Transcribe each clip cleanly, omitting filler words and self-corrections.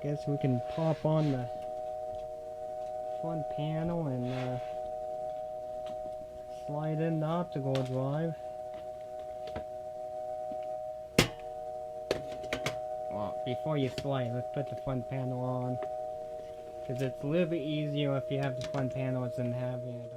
Guess we can pop on the front panel and slide in the optical drive. Well, before you slide, let's put the front panel on. Because it's a little bit easier if you have the front panels than having it.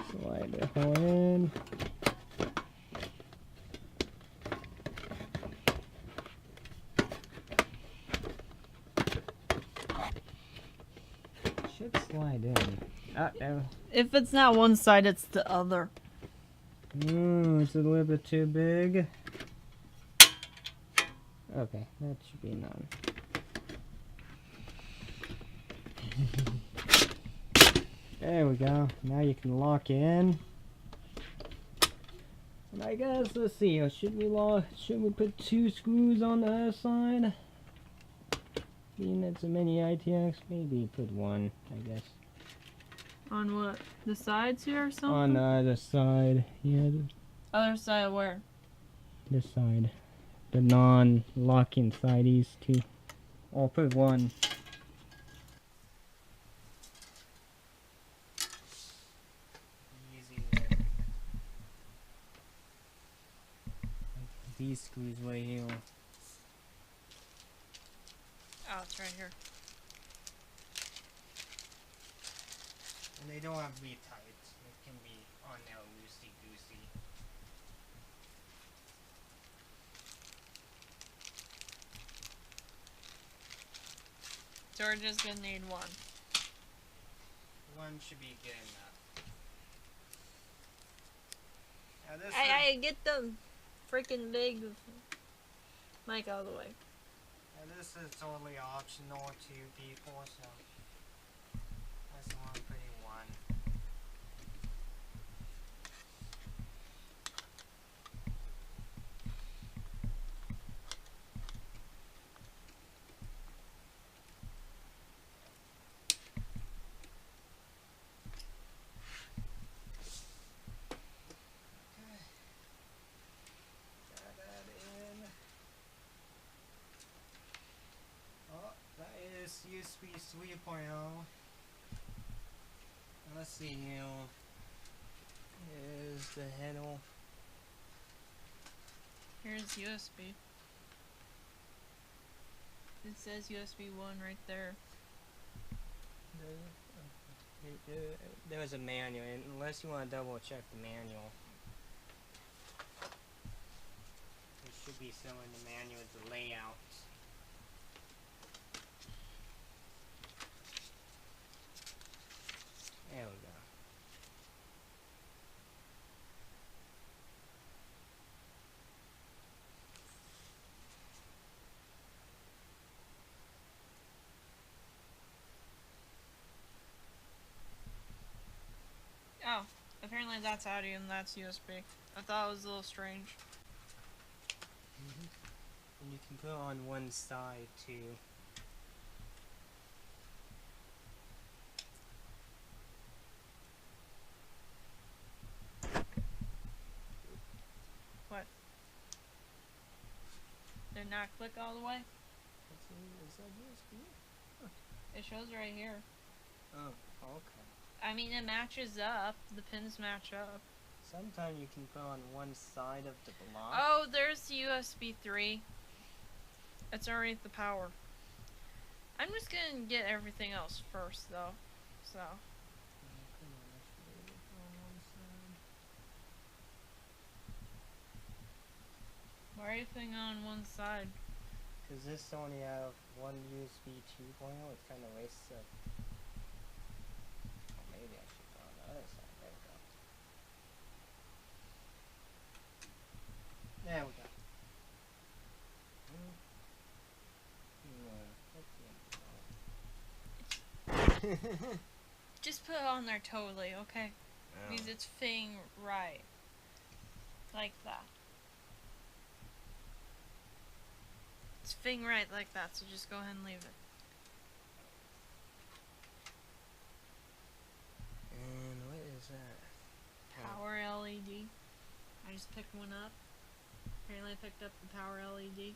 Slide the hole in. Should slide in. There. If it's not one side, it's the other. It's a little bit too big. Okay, that should be none. There we go. Now you can lock in. And I guess, let's see, should we put 2 screws on the other side? Being it's a mini ITX, maybe put 1, I guess. On what? The sides here or something? On the other side, yeah. Other side where? This side. The non-locking side, these 2. I'll put 1. These screws right here. Oh, it's right here. And they don't have to be tight. It can be on there loosey-goosey. So we're just gonna need 1. 1 should be good enough. Now this Hey, get the freaking big mic out of the way. this is totally optional to people, so that's why I'm putting 1. USB 3.0. Let's see here. Here's the handle. Here's USB. It says USB 1 right there. There was a manual, unless you want to double check the manual. It should be somewhere in the manual, the layout. There we go. Oh, apparently that's audio and that's USB. I thought it was a little strange. And you can put it on one side too. What? Did not click all the way? Is that USB? Huh. It shows right here. Oh, okay. I mean, it matches up. The pins match up. Sometimes you can put on one side of the block. Oh, there's USB 3. It's already the power. I'm just gonna get everything else first, though. So. Why are you putting on one side? Because this only have one USB 2.0, it's kind of wastes of. Oh, maybe I should go on the other side. There we go. There we go. Just put it on there totally, okay? Oh. Because it's fitting right. Like that. It's fitting right like that, so just go ahead and leave it. And what is that? Power LED. I just picked one up. Apparently I picked up the power LED.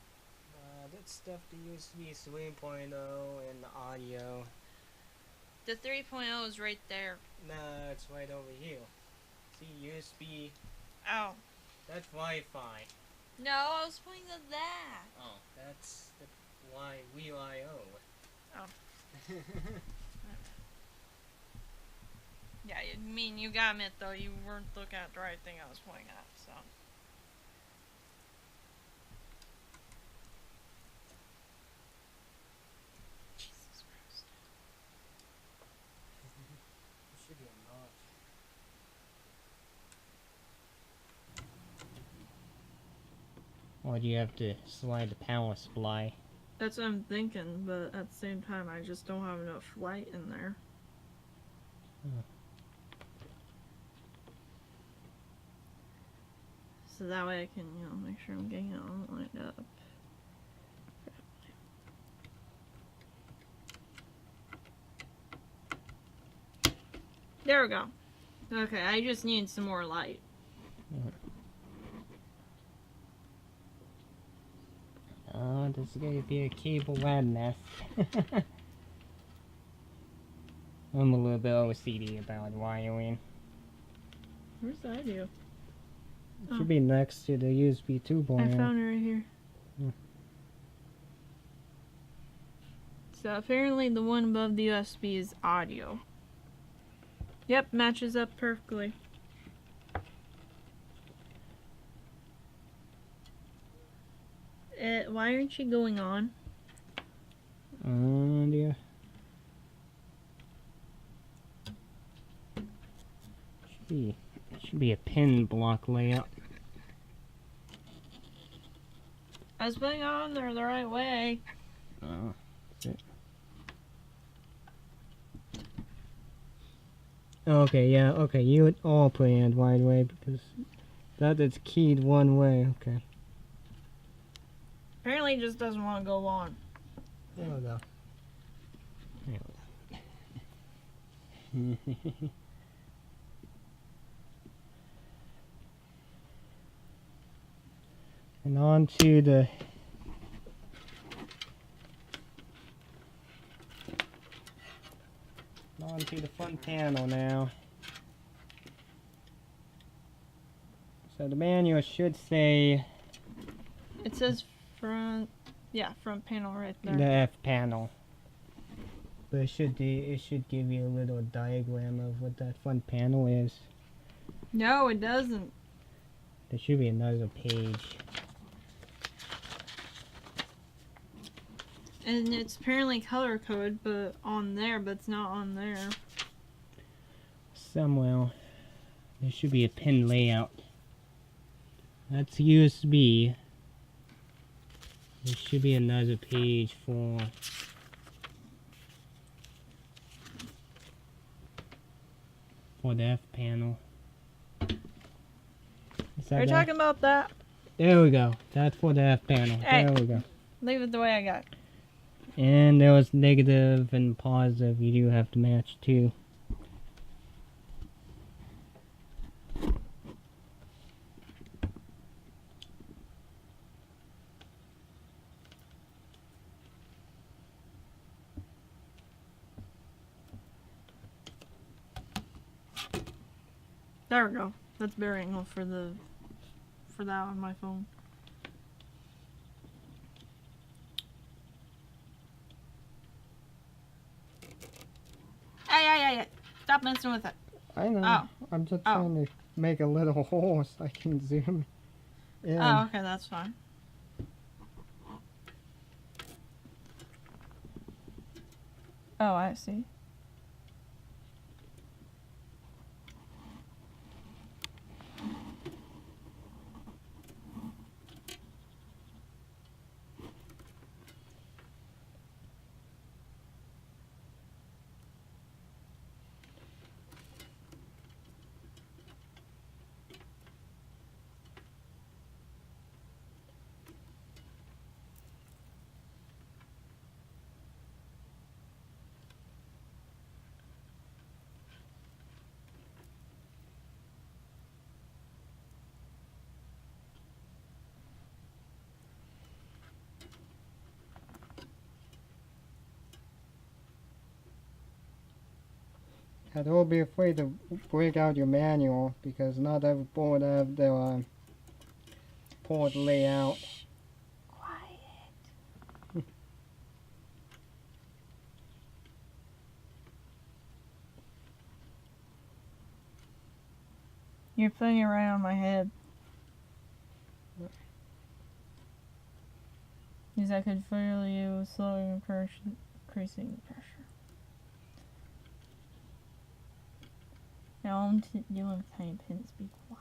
That's stuff the USB 3.0 and the audio. The 3.0 is right there. Nah, it's right over here. See, USB. Oh. That's Wi-Fi. No, I was pointing at that. Oh, that's the WIO. Oh. Yeah, I mean, you gotta admit though, you weren't looking at the right thing I was pointing at, so. Jesus Christ. It should be a notch. Or do you have to slide the power supply? That's what I'm thinking, but at the same time, I just don't have enough light in there. So that way I can, you know, make sure I'm getting it all lined up. There we go. Okay, I just need some more light. Oh, this is going to be a cable lab mess. I'm a little bit OCD about wiring. Where's the audio? It should be next to the USB 2.0. I found it right here. So apparently the one above the USB is audio. Yep, matches up perfectly. Why aren't you going on? Dear. Should be a pin block layout. I was putting it on there the right way. Oh, that's it. Okay, yeah, okay, you all planned wide way because that is keyed one way, okay. Apparently it just doesn't want to go on. There we go. There we go. And on to the front panel now. So the manual should say It says front, yeah, front panel right there. the F panel. But it should give you a little diagram of what that front panel is. No, it doesn't. There should be another page. And it's apparently color coded, but on there, but it's not on there. Somewhere there should be a pin layout. That's USB. There should be another page for the F panel. Are you talking about that? There we go. That's for the F panel. Hey. There we go. Leave it the way I got it. And there was negative and positive. You do have to match too. There we go. That's better angle for that on my phone. Hey. Stop messing with it. I know. Oh. I'm just trying to make a little hole so I can zoom in. Oh, okay, that's fine. Oh, I see. And don't be afraid to break out your manual because not every board have their port layout. Quiet. You're putting it right on my head. Because I could feel you slowly increasing the pressure. Now I'm dealing with tiny pins. Be quiet.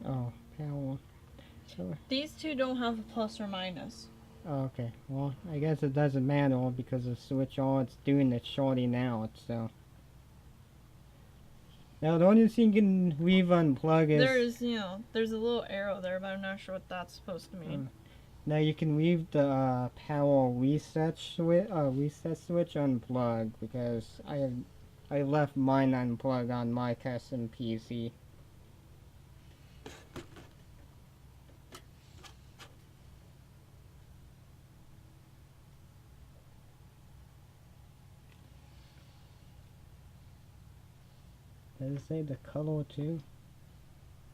Oh, power. So, These two don't have a plus or minus. oh, okay. Well, I guess it doesn't matter because the switch all it's doing is shorting out. So now the only thing you can weave unplug is there's a little arrow there, but I'm not sure what that's supposed to mean. now you can leave the power reset switch unplugged because I left mine unplugged on my custom PC. Does it say the color too?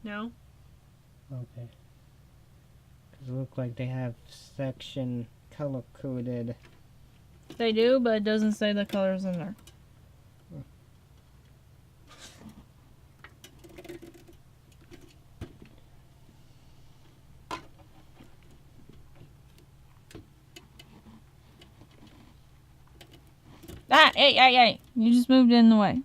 No. Okay. Because it looks like they have section color coded. They do, but it doesn't say the colors in there. Ah, hey. You just moved it in the way.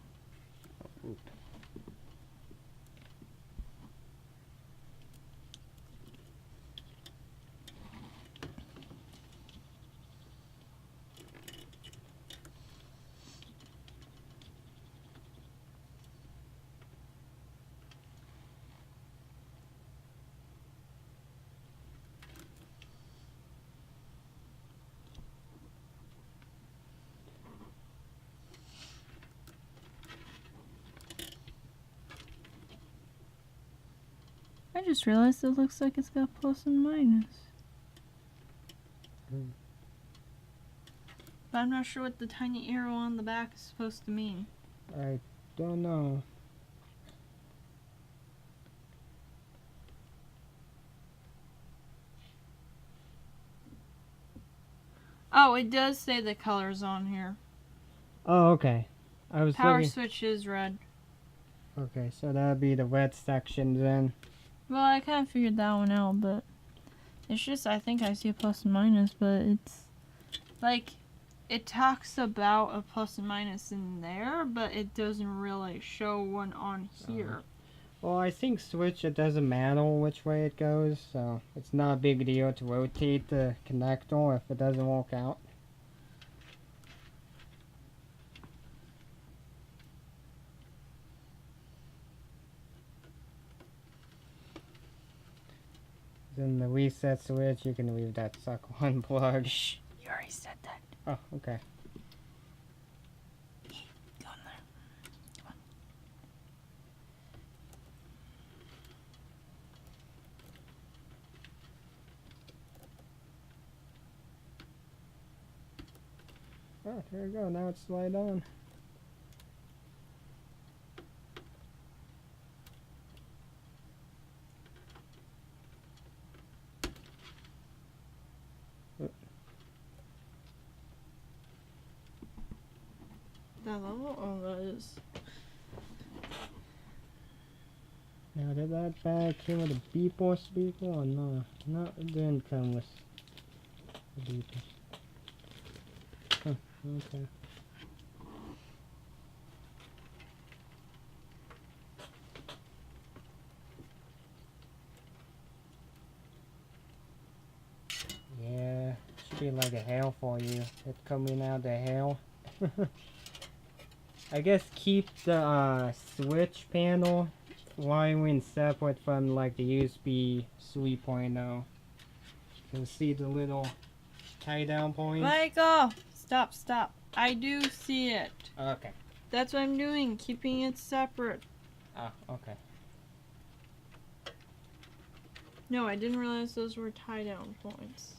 I just realized it looks like it's got plus and minus. But I'm not sure what the tiny arrow on the back is supposed to mean. I don't know. Oh, it does say the colors on here. Oh, okay. I was Power looking. switch is red. Okay, so that'd be the red section then. Well, I kind of figured that one out, but it's just I think I see a plus and minus, but it's like it talks about a plus and minus in there, but it doesn't really show one on here. Well, I think switch, it doesn't matter which way it goes, so it's not a big deal to rotate the connector if it doesn't work out. Then the reset switch, you can leave that sucker unplugged. Shh, you already said that. Oh, okay. Go in there. Come on. Oh, there we go. Now it's slide on. That level? Oh, that is. Now, did that bag came with a beep or speaker or no? No, it didn't come with a beeper. Huh, okay. Yeah, should be like a hail for you. It's coming out the hail. I guess keep the switch panel wiring separate from like the USB 3.0. You can see the little tie down points. Michael! Stop, stop. I do see it. Okay. That's what I'm doing, keeping it separate. Oh, okay. No, I didn't realize those were tie down points.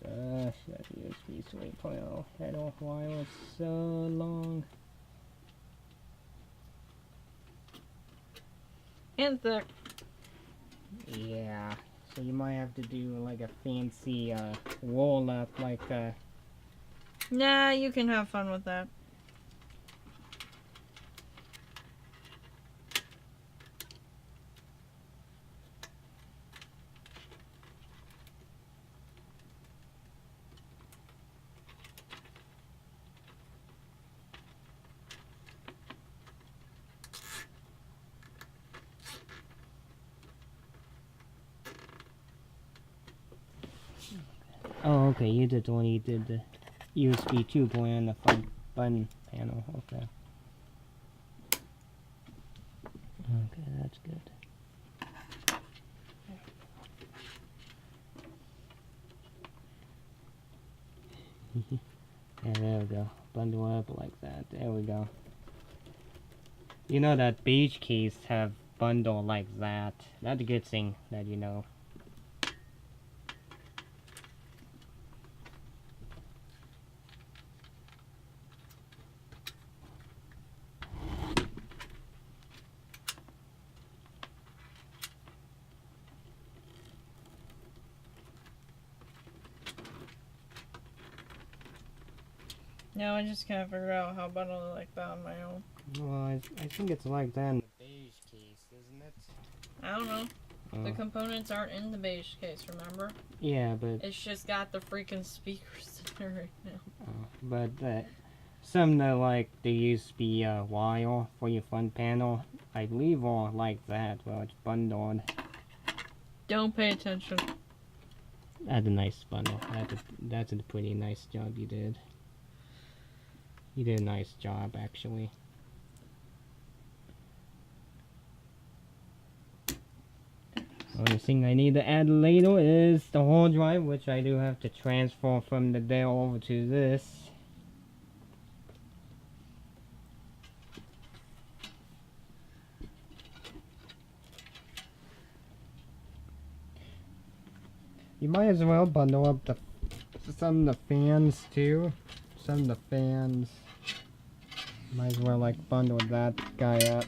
Gosh, that USB 3.0 head off wire was so long. And thick. Yeah, so you might have to do like a fancy roll up, like Nah, you can have fun with that. oh, okay, you did when you did the USB 2.0 on the front button panel. Okay. Okay, that's good. Yeah, there we go. Bundle up like that. There we go. You know that beige case have bundle like that. That's a good thing that you know. Now I just can't figure out how to bundle it like that on my own. Well, I think it's like that in the beige case, isn't it? I don't know. The components aren't in the beige case, remember? Yeah, but It's just got the freaking speakers in there right now. but some that like the USB wire for your front panel, I believe are like that. Well, it's bundled. Don't pay attention. That's a nice bundle. That's a pretty nice job you did. You did a nice job, actually. Only thing I need to add later is the hard drive, which I do have to transfer from the Dell over to this. You might as well bundle up some of the fans too. Some of the fans. Might as well like bundle that guy up.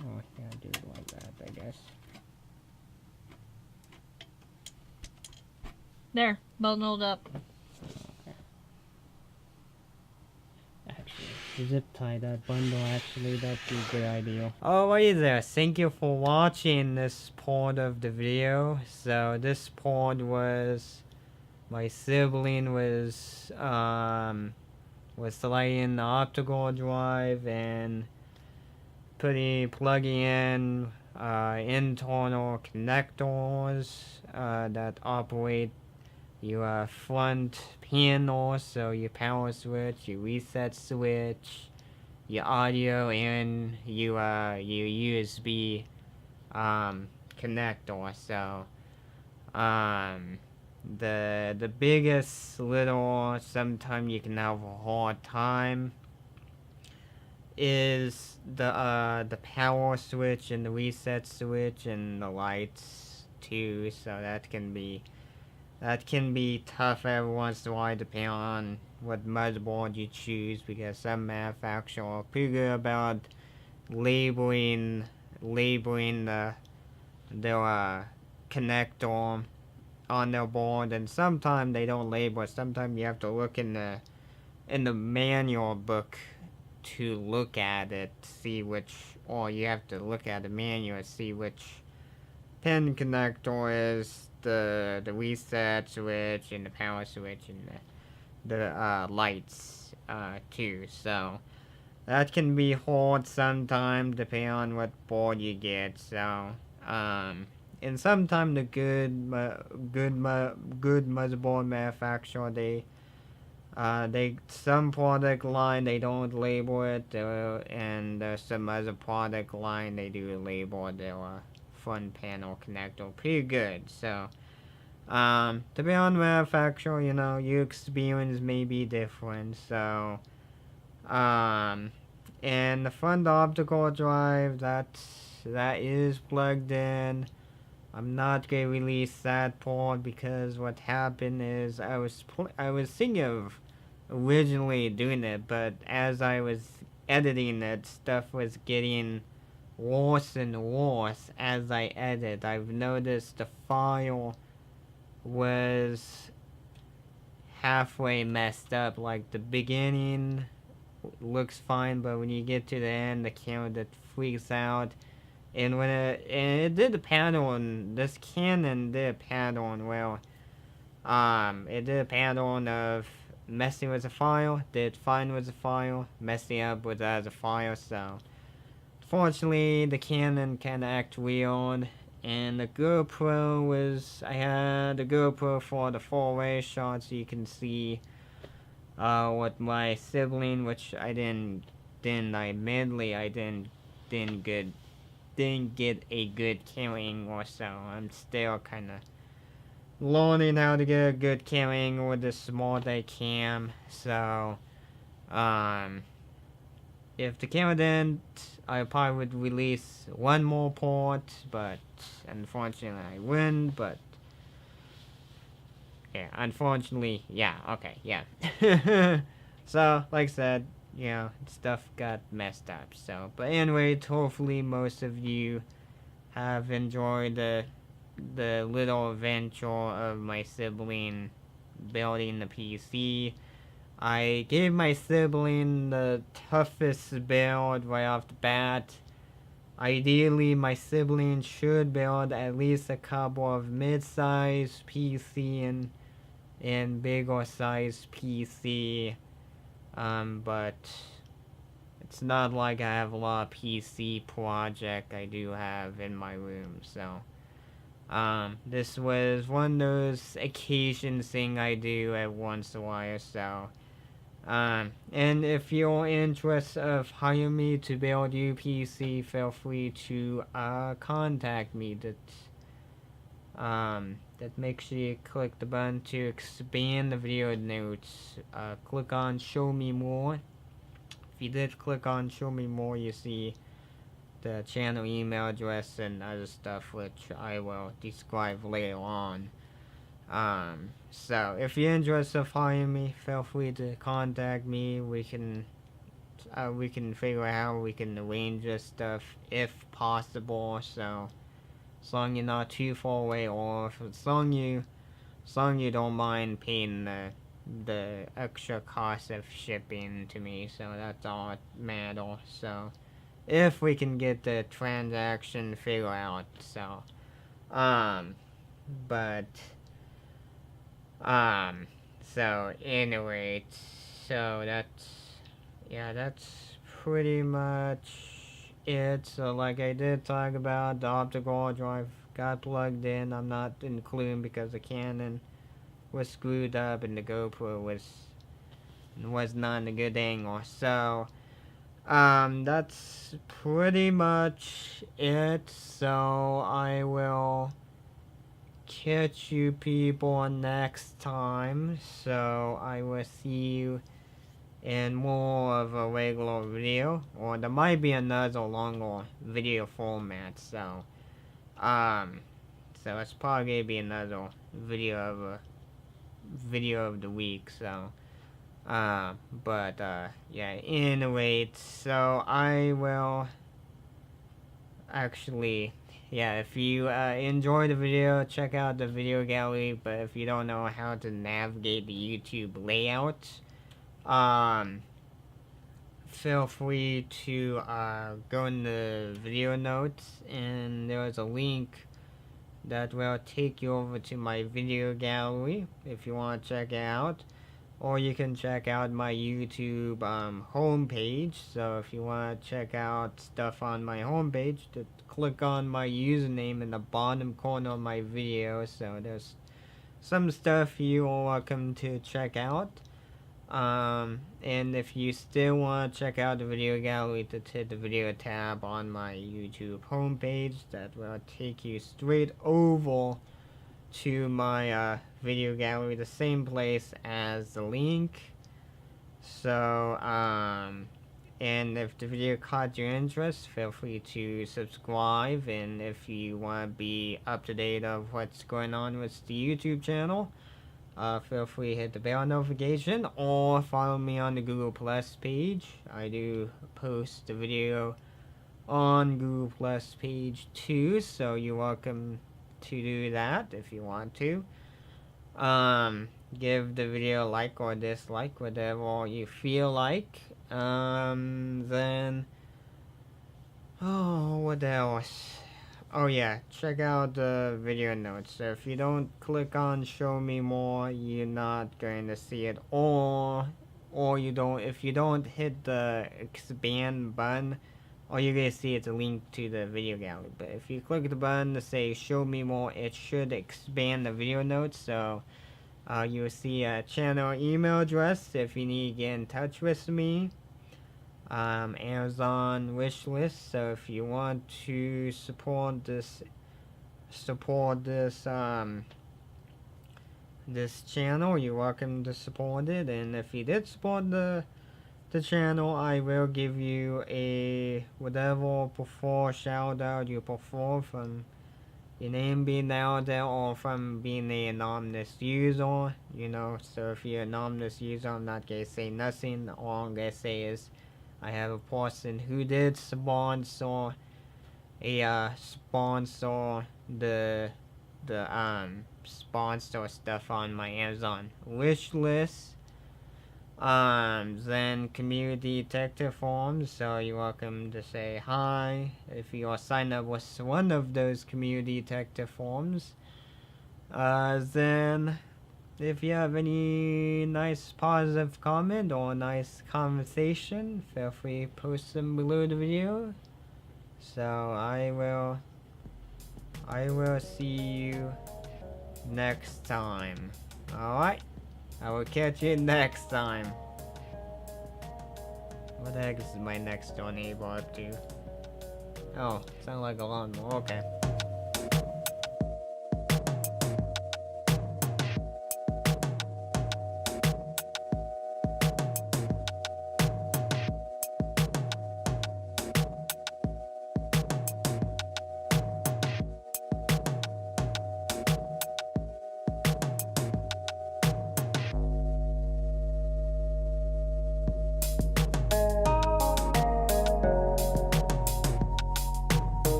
Oh, yeah, do it like that, I guess. There, bundled up. Okay. Actually, zip tie that bundle, actually, that'd be a good idea. Alright there, thank you for watching this part of the video. So this part was my sibling was sliding the optical drive and plugging in internal connectors that operate your front panel, so your power switch, your reset switch, your audio, and your USB connector. So the biggest little sometimes you can have a hard time is the power switch and the reset switch and the lights too. So that can be tough every once in a while, depending on what motherboard you choose, because some manufacturers are pretty good about labeling their connector on their board, and sometimes they don't label it. Sometimes you have to look in the manual book to look at it, see which, or you have to look at the manual, see which pin connector is the reset switch and the power switch and the lights too. So that can be hard sometimes depending on what board you get. So and sometimes the good motherboard manufacturer, they some product line they don't label it, and some other product line they do label their front panel connector pretty good. So depending on the manufacturer, you know, your experience may be different. So and the front optical drive, that is plugged in. I'm not gonna release that part because what happened is I was thinking of originally doing it, but as I was editing it, stuff was getting worse and worse as I edit. I've noticed the file was halfway messed up. Like the beginning looks fine, but when you get to the end, the camera that freaks out. And when it did a pattern, this Canon did a pattern, well, it did a pattern of messing with the file, did fine with the file, messing up with the other file. So fortunately the Canon can act weird, and the GoPro was, I had the GoPro for the 4-way shot, so you can see what my sibling, which I didn't get a good camera angle, so I'm still kind of learning how to get a good camera angle with the small day cam. So if the camera didn't, I probably would release one more port, but unfortunately I wouldn't. But yeah, unfortunately, yeah, okay, yeah. So like I said, you know, stuff got messed up. So, but anyway, hopefully most of you have enjoyed the little adventure of my sibling building the PC. I gave my sibling the toughest build right off the bat. Ideally, my sibling should build at least a couple of mid-size PC and bigger size PC. But it's not like I have a lot of PC project I do have in my room. So this was one of those occasion thing I do at once in a while. So and if you're interested of hiring me to build your PC, feel free to contact me. That make sure you click the button to expand the video notes. Click on show me more. If you did click on show me more, you see the channel email address and other stuff, which I will describe later on. So if you're interested in hiring me, feel free to contact me. We can figure out how we can arrange this stuff if possible. So as long as you're not too far away, or as long as you don't mind paying the extra cost of shipping to me. So that's all that matters. So if we can get the transaction figured out. So so anyway, so that's pretty much it. So like I did talk about, the optical drive got plugged in. I'm not including because the Canon was screwed up and the GoPro was not in a good angle. So that's pretty much it. So I will catch you people next time. So I will see you in more of a regular video, or there might be another longer video format. So so it's probably gonna be another video of the week. So yeah, anyway, so I will actually, yeah, if you enjoy the video, check out the video gallery. But if you don't know how to navigate the YouTube layout, feel free to go in the video notes, and there's a link that will take you over to my video gallery if you want to check it out. Or you can check out my YouTube homepage. So if you want to check out stuff on my homepage, just click on my username in the bottom corner of my video. So there's some stuff you are welcome to check out. And if you still want to check out the video gallery, just hit the video tab on my YouTube homepage. That will take you straight over to my video gallery, the same place as the link. So and if the video caught your interest, feel free to subscribe, and if you want to be up to date of what's going on with the YouTube channel, feel free to hit the bell notification, or follow me on the Google Plus page. I do post the video on Google Plus page too, so you're welcome to do that if you want to. Give the video a like or dislike, whatever you feel like. Then, oh, what else? Oh yeah, check out the video notes. So if you don't click on show me more, you're not going to see it. Or if you don't hit the expand button, all you're going to see is a link to the video gallery. But if you click the button to say show me more, it should expand the video notes. So you'll see a channel email address if you need to get in touch with me. Amazon wish list. So if you want to support this this channel, you're welcome to support it. And if you did support the channel, I will give you a whatever shout out you prefer, from your name being out there or from being an anonymous user, you know. So if you're an anonymous user, I'm not gonna say nothing. All I'm gonna say is I have a person who did sponsor the sponsor stuff on my Amazon wish list. Then community detective forums, so you're welcome to say hi if you are signed up with one of those community detective forums. Then if you have any nice positive comment or nice conversation, feel free to post them below the video. So I will see you next time. Alright? I will catch you next time. What the heck is my next door neighbor up to? Oh, sound like a lawnmower. Okay.